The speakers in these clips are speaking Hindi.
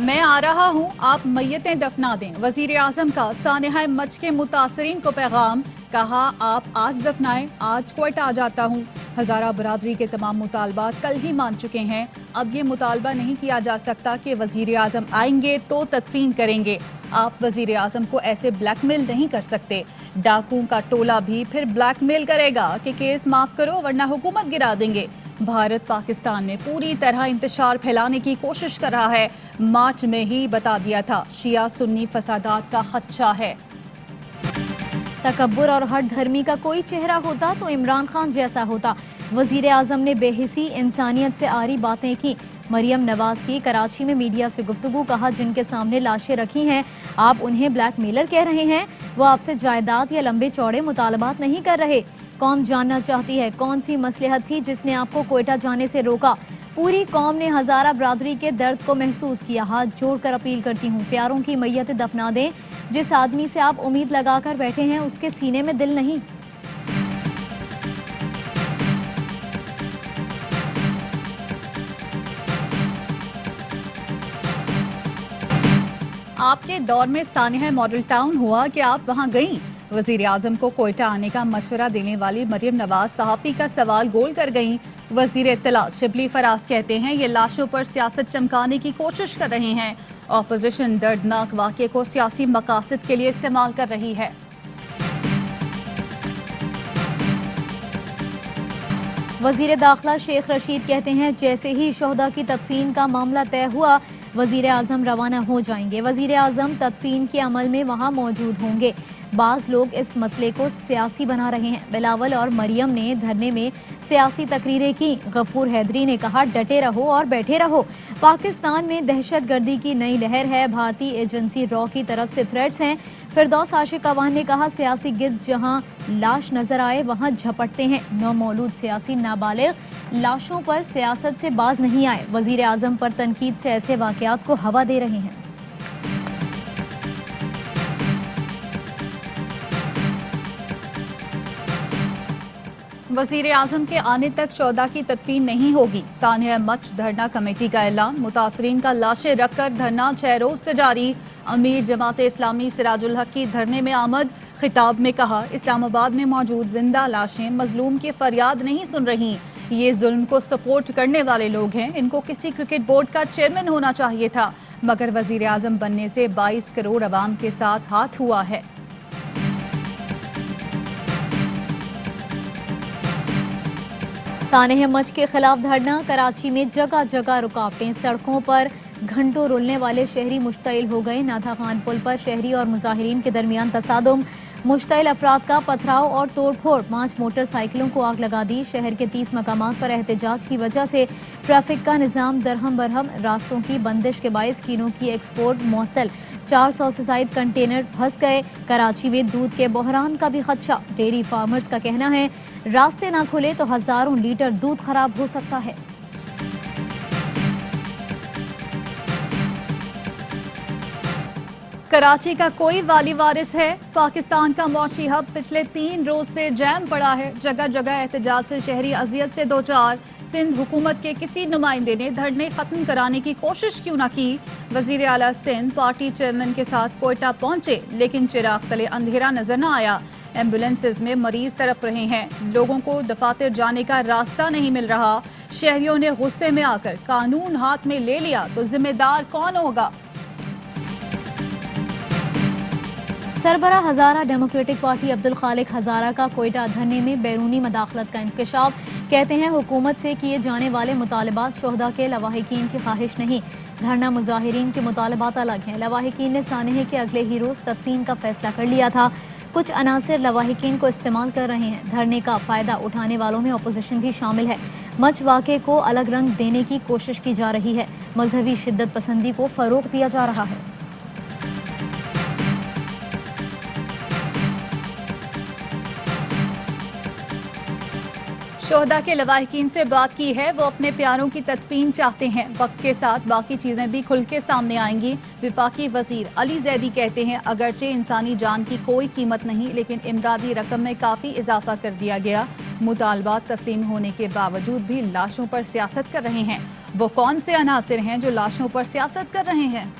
मैं आ रहा हूँ, आप मैयतें दफना दें। वजीर आजम का सानेहा मच के मुतासरीन को पैगाम, कहा आप आज दफनाएं, आज क्वेटा आ जाता हूँ। हजारा बरादरी के तमाम मुतालबात कल ही मान चुके हैं। अब ये मुतालबा नहीं किया जा सकता कि वजीर आजम आएंगे तो तदफीन करेंगे। आप वजीर आजम को ऐसे ब्लैकमेल नहीं कर सकते। डाकुओं का टोला भी फिर ब्लैकमेल करेगा कि केस माफ करो वरना हुकूमत गिरा देंगे। भारत पाकिस्तान में पूरी तरह इंतशार फैलाने की कोशिश कर रहा है। मार्च में ही बता दिया था शिया सुन्नी फसादात का खदशा है। तकब्बुर और हट धर्मी का कोई चेहरा होता तो इमरान खान जैसा होता। वजीर आजम ने बेहिसी इंसानियत से आरी बातें की। मरियम नवाज की कराची में मीडिया से गुफ्तगू, कहा जिनके सामने लाशें रखी हैं आप उन्हें ब्लैकमेलर कह रहे हैं। वो आपसे जायदाद या लंबे चौड़े मुतालबात नहीं कर रहे। कौम जानना चाहती है कौन सी मसलहत थी जिसने आपको क्वेटा जाने से रोका। पूरी कौम ने हजारा बरादरी के दर्द को महसूस किया। हाथ जोड़कर अपील करती हूँ, प्यारों की मैयत दफना दें। जिस आदमी से आप उम्मीद लगाकर बैठे हैं उसके सीने में दिल नहीं। आपके दौर में सानेहा मॉडल टाउन हुआ कि आप वहां गईं। वजीर आजम को क्वेटा आने का मशवरा देने वाली मरियम नवाज सहाफी का सवाल गोल कर गईं। वजीर इत्तला शिबली फराज कहते हैं ये लाशों पर सियासत चमकाने की कोशिश कर रहे हैं। ऑपोजिशन दर्दनाक वाक़े को सियासी मकासद के लिए इस्तेमाल कर रही है। वजीर दाखिला शेख रशीद कहते हैं जैसे ही शोहदा की तदफीन का मामला तय हुआ वजीर आजम रवाना हो जाएंगे। वजीर आजम तदफीन के अमल में वहाँ मौजूद होंगे। बाज़ लोग इस मसले को सियासी बना रहे हैं। बिलावल और मरियम ने धरने में सियासी तकरीरें की। गफूर हैदरी ने कहा डटे रहो और बैठे रहो। पाकिस्तान में दहशत गर्दी की नई लहर है। भारतीय एजेंसी रॉ की तरफ से थ्रेट्स हैं। फिरदौस आशिक अवान ने कहा सियासी गिद्ध जहां लाश नजर आए वहां झपटते हैं। नौमौलूद सियासी नाबालिग लाशों पर सियासत से बाज नहीं आए। वजीर आजम पर तनकीद से ऐसे वाकयात को हवा दे रहे हैं। वजीर आजम के आने तक शोहदा की तदफीन नहीं होगी। सानेहा मच धरना कमेटी का ऐलान, मुतासरीन का लाशें रखकर धरना 6 रोज से जारी। अमीर जमात इस्लामी सिराजुल हक की धरने में आमद। खिताब में कहा इस्लामाबाद में मौजूद जिंदा लाशें मजलूम की फरियाद नहीं सुन रही। ये जुल्म को सपोर्ट करने वाले लोग हैं। इनको किसी क्रिकेट बोर्ड का चेयरमैन होना चाहिए था, मगर वजीर आजम बनने से 22 करोड़ अवाम के साथ हाथ हुआ है। सानेह मच के खिलाफ धरना, कराची में जगह जगह रुकावटें। सड़कों पर घंटों रुलने वाले शहरी मुश्तइल हो गए। नाथा खान पुल पर शहरी और मुजाहिरीन के दरमियान तसादुम। मुश्तइल अफराद का पथराव और तोड़फोड़। 5 मोटरसाइकिलों को आग लगा दी। शहर के 30 मकामात पर एहतजाज की वजह से ट्रैफिक का निज़ाम दरहम बरहम। रास्तों की बंदिश के बायस कीनों की एक्सपोर्ट मुअत्तल। 400 से जायद कंटेनर फंस गए। कराची में दूध के बहरान का भी खदशा। डेयरी फार्मर्स का कहना है रास्ते ना खुले तो हजारों लीटर दूध खराब हो सकता है। कराची का कोई वाली वारिस है। पाकिस्तान का मौशी हब पिछले 3 रोज से जैम पड़ा है। जगह जगह एहतजाज से शहरी अजियत से दो चार। सिंध हुकूमत के किसी नुमाइंदे ने धरने खत्म कराने की कोशिश क्यों ना की। वजीर आला सिंध पार्टी चेयरमैन के साथ क्वेटा पहुंचे, लेकिन चिराग तले अंधेरा नजर न आया। एम्बुलेंसेज में मरीज तड़प रहे हैं। लोगों को दफातर जाने का रास्ता नहीं मिल रहा। शहरियों ने गुस्से में आकर कानून हाथ में ले लिया तो जिम्मेदार कौन होगा। सरबरा हजारा डेमोक्रेटिक पार्टी अब्दुल खालिक हजारा का क्वेटा धरने में बैरूनी मदाखलत का इंकशाफ। कहते हैं हुकूमत से किए जाने वाले मुतालबात शोहदा के लवाहिकीन की ख्वाहिश नहीं। धरना मुजाहिरीन के मुतालबात अलग हैं। लवाहिकीन ने सानेह के अगले ही रोज तदफीन का फैसला कर लिया था। कुछ अनासिर लवाहिकीन को इस्तेमाल कर रहे हैं। धरने का फायदा उठाने वालों में अपोजिशन भी शामिल है। मच वाक़े को अलग रंग देने की कोशिश की जा रही है। मजहबी शिद्दत पसंदी को फरोग दिया जा रहा है। शोहदा के लवाहिकीन से बात की है, वो अपने प्यारों की तदफीन चाहते हैं। वक्त के साथ बाकी चीजें भी खुल के सामने आएंगी। विफाकी वजीर अली जैदी कहते हैं, अगरचे इंसानी जान की कोई कीमत नहीं, लेकिन इमदादी रकम में काफी इजाफा कर दिया गया। मुतालबात तस्लीम होने के बावजूद भी लाशों पर सियासत कर रहे हैं। वो कौन से अनासिर हैं जो लाशों पर सियासत कर रहे हैं?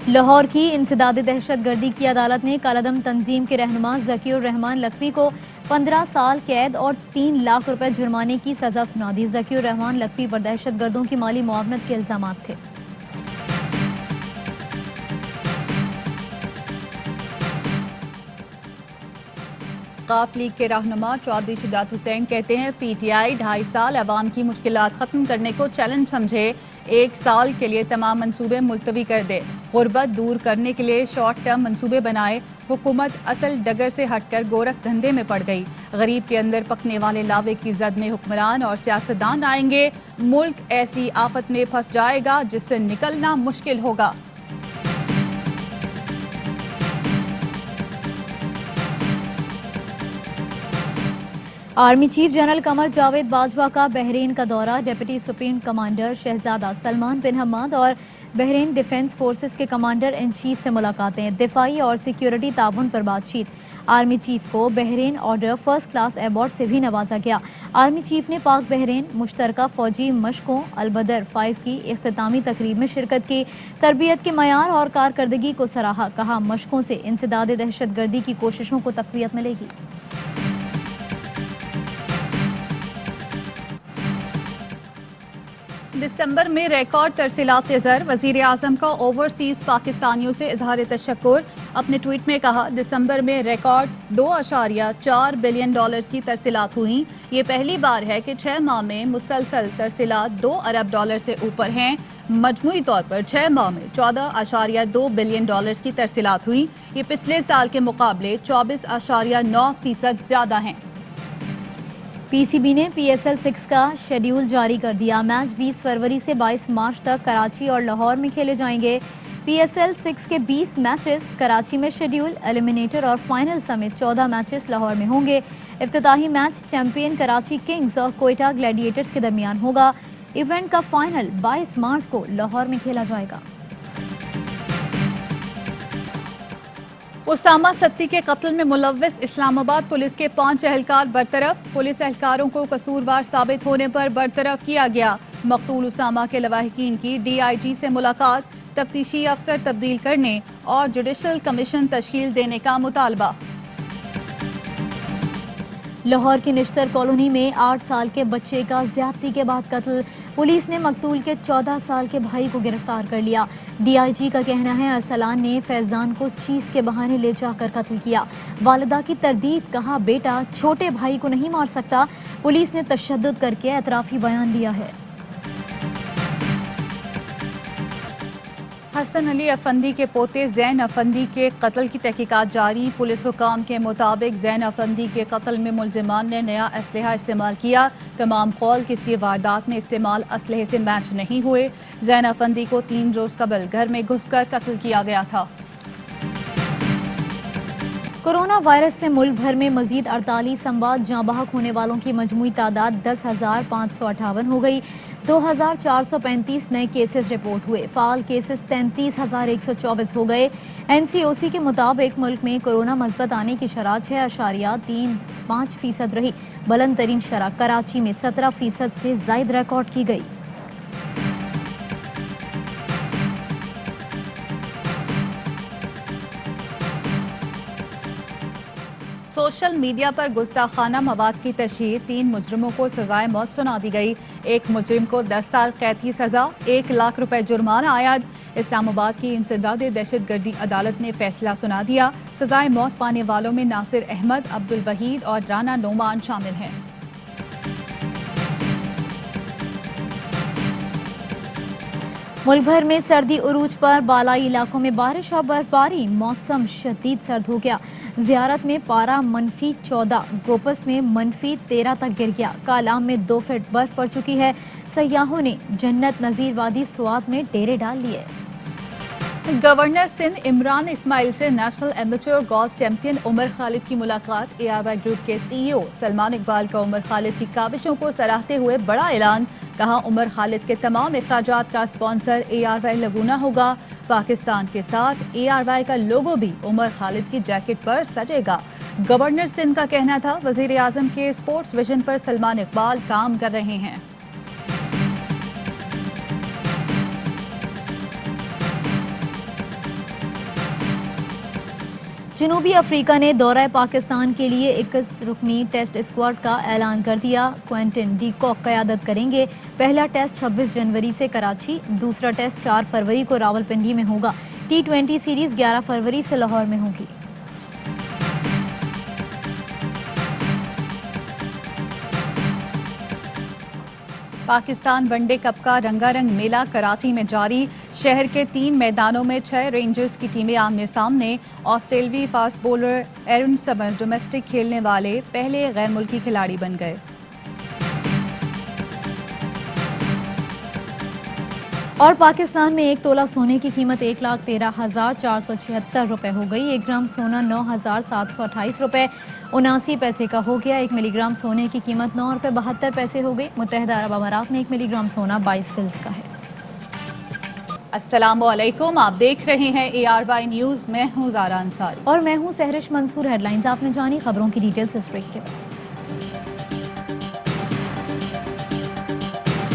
लाहौर की इंसदाद दहशतगर्दी की अदालत ने कालादम तंजीम के रहनुमा ज़कीउर रहमान लखवी को 15 साल कैद और 3 लाख रुपए जुर्माने की सजा सुना दी। ज़कीउर रहमान लखवी पर दहशतगर्दों की माली मुआवनत के इल्जाम थे। काफ लीग के रहनुमा चौधरी शुजात हुसैन कहते हैं, पीटीआई 2.5 साल अवाम की मुश्किलात खत्म करने को चैलेंज समझे, 1 साल के लिए तमाम मंसूबे मुलतवी कर दे, गुर्बत दूर करने के लिए शॉर्ट टर्म मंसूबे बनाए। हुकूमत असल डगर से हटकर गोरख धंधे में पड़ गई। गरीब के अंदर पकने वाले लावे की जद में हुक्मरान और सियासतदान आएंगे। मुल्क ऐसी आफत में फंस जाएगा जिससे निकलना मुश्किल होगा। Army chief general Qamar Javed Bajwa का बहरीन का दौरा। डिप्टी सुप्रीम कमांडर शहजादा सलमान बिन हमाद और बहरीन डिफेंस फोर्सेस के कमांडर इन चीफ से मुलाकातें। दिफाई और सिक्योरिटी ताउन पर बातचीत। आर्मी चीफ को Bahrain order first class award से भी नवाजा गया। आर्मी चीफ ने पाक बहरीन मुश्तरका फौजी मशकों अलबदर 5 की इख्तितामी तकरीब में शिरकत की। तरबियत के मयार और कारकर्दगी को सराहा। कहा, मशकों से इंसदाद दहशतगर्दी की कोशिशों को तक़वियत मिलेगी। दिसंबर में रिकॉर्ड तरसीलात ज़र। वज़ीर आज़म का ओवरसीज पाकिस्तानियों से इजहार तशक्कुर। अपने ट्वीट में कहा, दिसंबर में रिकॉर्ड $2.4 बिलियन की तरसीलात हुई। ये पहली बार है कि 6 माह में मुसलसल तरसीलात $2 अरब से ऊपर हैं। मजमूई तौर पर 6 माह में $14.2 बिलियन की तरसीलात हुई। ये पिछले साल के मुकाबले 24.9% ज्यादा हैं। पीसीबी ने PSL 6 का शेड्यूल जारी कर दिया। मैच 20 फरवरी से 22 मार्च तक कराची और लाहौर में खेले जाएंगे। PSL 6 के 20 मैचेस कराची में शेड्यूल, एलिमिनेटर और फाइनल समेत 14 मैचेस लाहौर में होंगे। इफ्तिताही मैच चैंपियन कराची किंग्स और कोयटा ग्लैडिएटर्स के दरमियान होगा। इवेंट का फाइनल 22 मार्च को लाहौर में खेला जाएगा। उसामा सत्ती के कत्ल में मुलव्विस इस्लामाबाद पुलिस के 5 एहलकार बरतरफ। पुलिस एहलकारों को कसूरवार साबित होने पर बरतरफ किया गया। मकतूल उसामा के लवाहिकीन की DIG से मुलाकात। तफ्तीशी अफसर तब्दील करने और जुडिशल कमीशन तश्कील देने का मुतालबा। लाहौर की निश्तर कॉलोनी में 8 साल के बच्चे का ज्यादती के बाद कत्ल। पुलिस ने मकतूल के 14 साल के भाई को गिरफ्तार कर लिया। DIG का कहना है, अरसलान ने फैजान को चीज के बहाने ले जाकर कत्ल किया। वालिदा की तरदीद। कहा, बेटा छोटे भाई को नहीं मार सकता। पुलिस ने तशद्दुद करके एतराफी बयान दिया है। हसन अली अफंदी के पोते जैन अफंदी के कत्ल की तहकीकात जारी। पुलिस हुकाम के मुताबिक जैन अफंदी के कत्ल में मुलजिमान ने नया असलहा इस्तेमाल किया। तमाम कौल किसी वारदात में इस्तेमाल असलहे से मैच नहीं हुए। जैन अफंदी को 3 रोज कबल घर में घुसकर कत्ल किया गया था। कोरोना वायरस से मुल्क भर में मजीद 48 अमवात। जाँ बहक होने वालों की मजमूई तादाद 10,558 हो गई। 2,435 नए केसेस रिपोर्ट हुए। फाल केसेस 33,124 हो गए। NCOC के मुताबिक मुल्क में कोरोना मस्बत आने की शरह 6.35% रही। बुलंद तरीन शरह कराची में 17% से जायद रिकॉर्ड की गई। सोशल मीडिया पर गुस्ताखाना मवाद की तशहीर। 3 मुजरिमों को सजाए मौत सुना दी गई। एक मुजरिम को 10 साल कैद की सजा, 1 लाख रुपए जुर्माना आयद। इस्लामाबाद की इंसदाद दहशतगर्दी अदालत ने फैसला सुना दिया। सजाए मौत पाने वालों में नासिर अहमद, अब्दुल वहीद और राना नोमान शामिल हैं। मुल्क भर में सर्दी उरूज पर। बालाई इलाकों में बारिश और बर्फबारी। मौसम शदीद सर्द हो गया। ज़ियारत में पारा -14, गोपस में -13 तक गिर गया। कालाम में 2 फीट बर्फ पड़ चुकी है। सयाहों ने जन्नत नज़ीर वादी स्वात में डेरे डाल लिए। गवर्नर सिंध इमरान इस्माइल से national amateur golf champion Umar Khalid की मुलाकात। एआरवाई ग्रुप के सीईओ सलमान इकबाल का उमर खालिद की काविशों को सराहते हुए बड़ा ऐलान। कहा, उमर खालिद के तमाम अखराजात का स्पॉन्सर एआरवाई लगूना होगा। पाकिस्तान के साथ एआरवाई का लोगो भी उमर खालिद की जैकेट पर सजेगा। गवर्नर सिंध का कहना था, वजीर आजम के स्पोर्ट्स विजन पर सलमान इकबाल काम कर रहे हैं। जनूबी अफ्रीका ने दौरा पाकिस्तान के लिए 21 रुकनी टेस्ट स्क्वाड का ऐलान कर दिया। क्विंटन डी कॉक क़यादत करेंगे। पहला टेस्ट 26 जनवरी से कराची, दूसरा टेस्ट 4 फरवरी को रावलपिंडी में होगा। T20 सीरीज 11 फरवरी से लाहौर में होगी। पाकिस्तान वनडे कप का रंगारंग मेला कराची में जारी। शहर के 3 मैदानों में 6 रेंजर्स की टीमें आमने सामने। ऑस्ट्रेलियाई फास्ट बॉलर एरन समर्स डोमेस्टिक खेलने वाले पहले गैर मुल्की खिलाड़ी बन गए। और पाकिस्तान में 1 तोला सोने की कीमत 1,13,476 रुपए हो गई। 1 ग्राम सोना 9,728 रुपए 79 पैसे का हो गया। 1 मिलीग्राम सोने की कीमत 9 रुपए 72 पैसे हो गई। मुत्तहिदा अरब अमारात में 1 मिलीग्राम सोना 22 फिल्स का है। अस्सलामुअलैकुम, आप देख रहे हैं ARY न्यूज़। मैं हूँ ज़ारा अंसारी और मैं हूँ सहरिश मंसूर। हेडलाइंस आपने जानी, खबरों की डिटेल्स इस ब्रेक के बाद।